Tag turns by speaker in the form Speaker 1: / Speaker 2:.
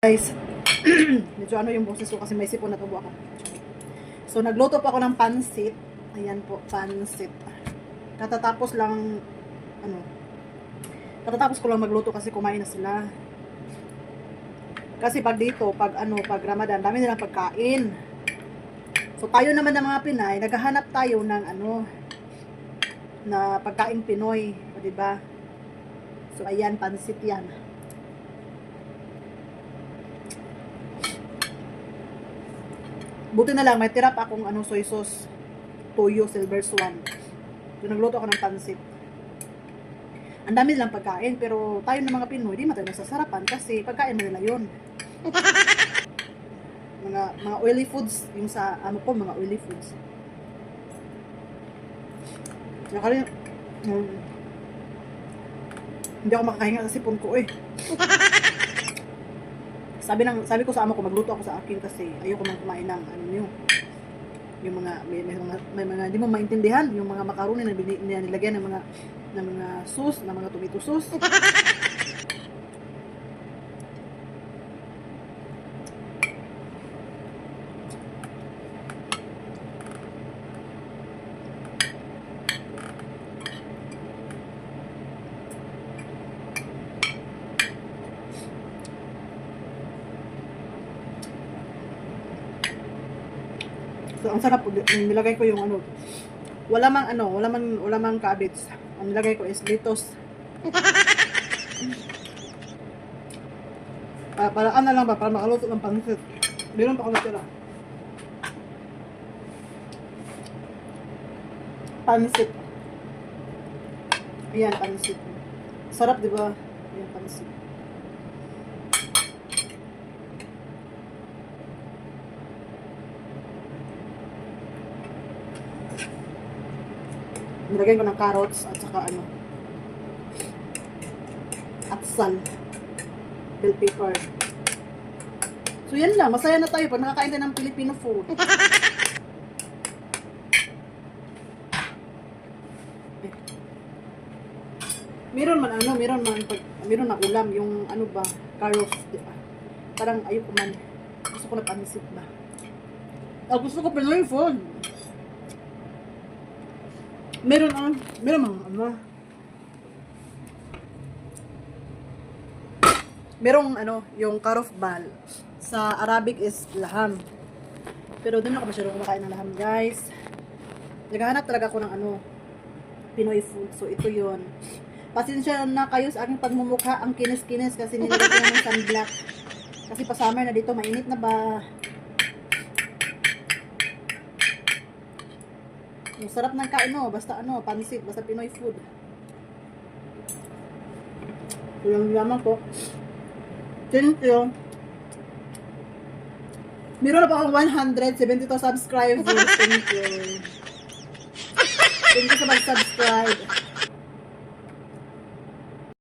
Speaker 1: Guys, medyo ano yung boses ko kasi may sipon na tubo ako. So, nagluto pa ako ng pansit. Ayan po, pansit. Katatapos ko lang magluto kasi kumain na sila. Kasi pag dito, pag Ramadan, dami nilang pagkain. So, tayo naman ng mga Pinay, naghahanap tayo ng na pagkain Pinoy. O, diba? So, ayan, pansit yan. Buti na lang, may tira pa akong soy sauce. Toyo, Silver Swan. So, nagluto ako ng pansit. Ang dami nilang pagkain, pero tayo ng mga Pinoy, di man tayo nasasarapan kasi pagkain mo nila yun. mga oily foods, yung sa, mga oily foods. Hindi ako makakahinga sa sipon ko eh. Sabi ko sa amo ko, magluto ako sa akin kasi ayoko man kumain ng yung mga may mga hindi mo maintindihan, yung mga macaroni na nilagyan ng mga sauce, ng mga tomato sauce. So, ang sarap, nilagay ko yung wala mang cabbage. Ang nilagay ko is lettuce. Para lang ba, para makaluto ng pansit. Meron pa ako natira. Pansit. Ayan, pansit. Sarap, di ba? Ayan, pansit. Nilagay ko ng carrots at saka atsal, bell pepper. So yan lang, masaya na tayo pag nakakain tayo ng Filipino food. Meron na ulam yung carrots, diba? Parang ayoko man. Gusto ko na pansit ba? Gusto ko Pinoy food. Meron yung karof bal. Sa Arabic is laham. Pero doon ako masyadong kumakain ng laham, guys. Naghahanap talaga ako ng Pinoy food. So, ito yon. Pasensya na kayo sa aking pagmumukha. Ang kinis-kinis kasi nilagay ko ng sunblock. Kasi pa summer na dito, mainit na ba? Ang sarap ng kain, basta pansit, basta Pinoy food. Yung lamang ko. Thank you. Meron na pa akong 172 subscribers. Thank you. Thank you sa mag-subscribe.